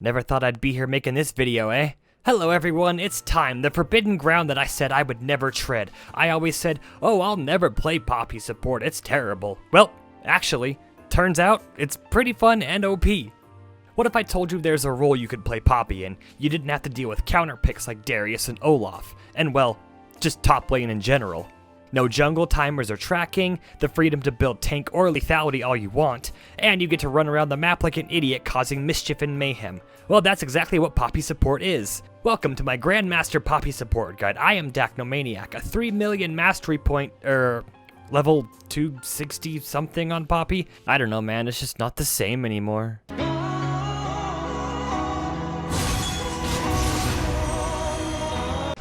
Never thought I'd be here making this video, eh? Hello everyone, it's time, the forbidden ground that I said I would never tread. I always said, oh, I'll never play Poppy support, it's terrible. Well, actually, turns out it's pretty fun and OP. What if I told you there's a role you could play Poppy in? You didn't have to deal with counter picks like Darius and Olaf, and well, just top lane in general. No jungle timers or tracking, the freedom to build tank or lethality all you want, and you get to run around the map like an idiot causing mischief and mayhem. Well, that's exactly what Poppy support is. Welcome to my Grandmaster Poppy support guide. I am Dacnomaniac, a 3 million mastery point, level 260 something on Poppy. I don't know, man, it's just not the same anymore.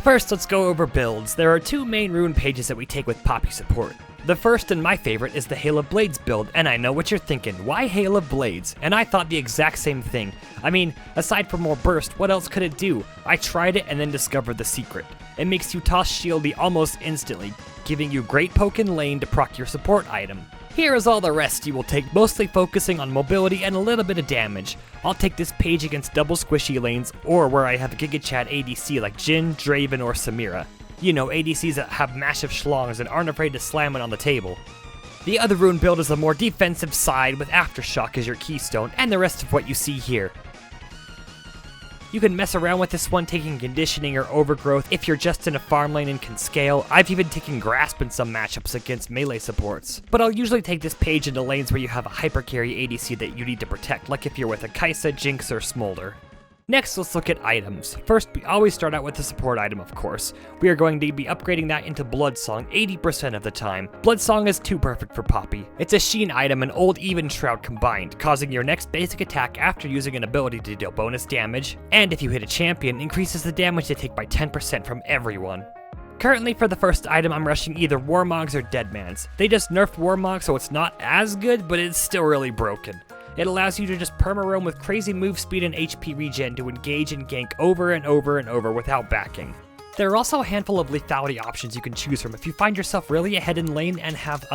First, let's go over builds. There are two main rune pages that we take with Poppy support. The first and my favorite is the Hail of Blades build, and I know what you're thinking, why Hail of Blades? And I thought the exact same thing. I mean, aside from more burst, what else could it do? I tried it and then discovered the secret. It makes you toss shieldy almost instantly, giving you great poke in lane to proc your support item. Here is all the rest you will take, mostly focusing on mobility and a little bit of damage. I'll take this page against double squishy lanes, or where I have Giga Chad ADC like Jhin, Draven, or Samira. You know, ADCs that have massive schlongs and aren't afraid to slam it on the table. The other rune build is the more defensive side with Aftershock as your keystone, and the rest of what you see here. You can mess around with this one taking conditioning or overgrowth if you're just in a farm lane and can scale. I've even taken grasp in some matchups against melee supports. But I'll usually take this page into lanes where you have a hyper carry ADC that you need to protect, like if you're with a Kai'Sa, Jinx, or Smolder. Next, let's look at items. First, we always start out with the support item, of course. We are going to be upgrading that into Bloodsong 80% of the time. Bloodsong is too perfect for Poppy. It's a Sheen item and Old Even Shroud combined, causing your next basic attack after using an ability to deal bonus damage, and if you hit a champion, increases the damage they take by 10% from everyone. Currently, for the first item, I'm rushing either Warmogs or Deadmans. They just nerfed Warmog, so it's not as good, but it's still really broken. It allows you to just perma-roam with crazy move speed and HP regen to engage and gank over and over and over without backing. There are also a handful of lethality options you can choose from if you find yourself really ahead in lane and have,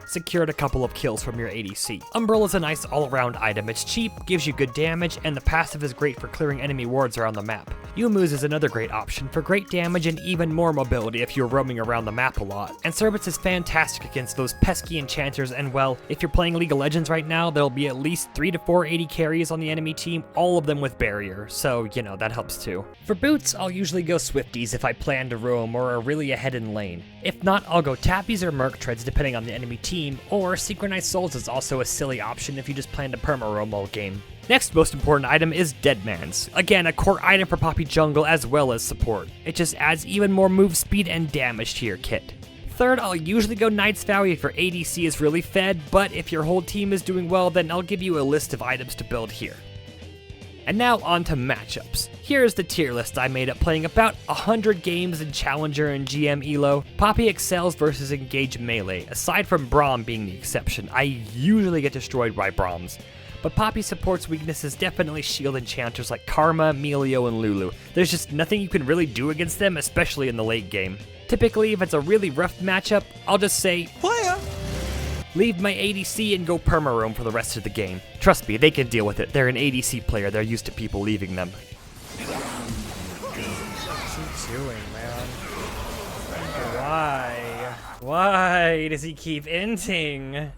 secured a couple of kills from your ADC. Umbral is a nice all-around item. It's cheap, gives you good damage, and the passive is great for clearing enemy wards around the map. Yumu's is another great option for great damage and even more mobility if you're roaming around the map a lot. And Service is fantastic against those pesky enchanters, and well, if you're playing League of Legends right now, there'll be at least 3 to 4 AD carries on the enemy team, all of them with barrier, so, you know, that helps too. For boots, I'll usually go Swifties if I plan to roam or are really ahead in lane. If not, I'll go Tappies or Merc Treads depending on the enemy team, or Synchronized Souls is also a silly option if you just plan to perma-roam all game. Next most important item is Deadmans. Again, a core item for Poppy jungle as well as support. It just adds even more move speed and damage to your kit. Third, I'll usually go Knight's Vow if your ADC is really fed, but if your whole team is doing well, then I'll give you a list of items to build here. And now on to matchups. Here's the tier list I made up playing about 100 games in Challenger and GM Elo. Poppy excels versus Engage Melee, aside from Braum being the exception. I usually get destroyed by Brahms. But Poppy support's weaknesses definitely shield enchanters like Karma, Melio, and Lulu. There's just nothing you can really do against them, especially in the late game. Typically, if it's a really rough matchup, I'll just say, Playa! Leave my ADC and go perma-roam for the rest of the game. Trust me, they can deal with it. They're an ADC player, they're used to people leaving them. What's he doing, man? Why? Why does he keep inting?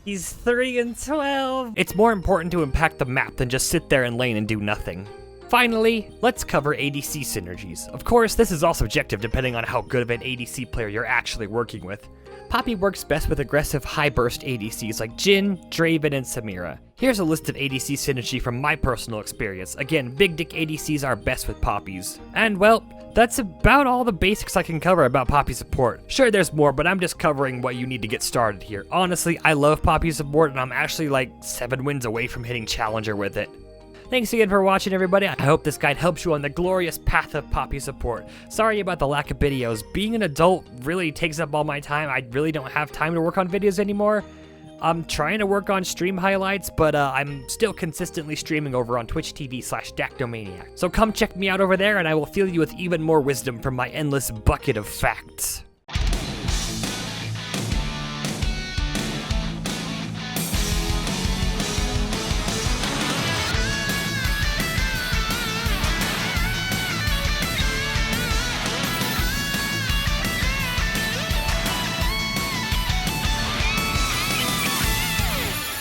He's 3 and 12. It's more important to impact the map than just sit there in lane and do nothing. Finally, let's cover ADC synergies. Of course, this is all subjective depending on how good of an ADC player you're actually working with. Poppy works best with aggressive high-burst ADCs like Jhin, Draven, and Samira. Here's a list of ADC synergy from my personal experience. Again, big dick ADCs are best with Poppies. And well, that's about all the basics I can cover about Poppy support. Sure, there's more, but I'm just covering what you need to get started here. Honestly, I love Poppy support, and I'm actually like 7 wins away from hitting Challenger with it. Thanks again for watching, everybody. I hope this guide helps you on the glorious path of Poppy support. Sorry about the lack of videos. Being an adult really takes up all my time. I really don't have time to work on videos anymore. I'm trying to work on stream highlights, but I'm still consistently streaming over on Twitch TV/Dacnomaniac. So come check me out over there, and I will fill you with even more wisdom from my endless bucket of facts.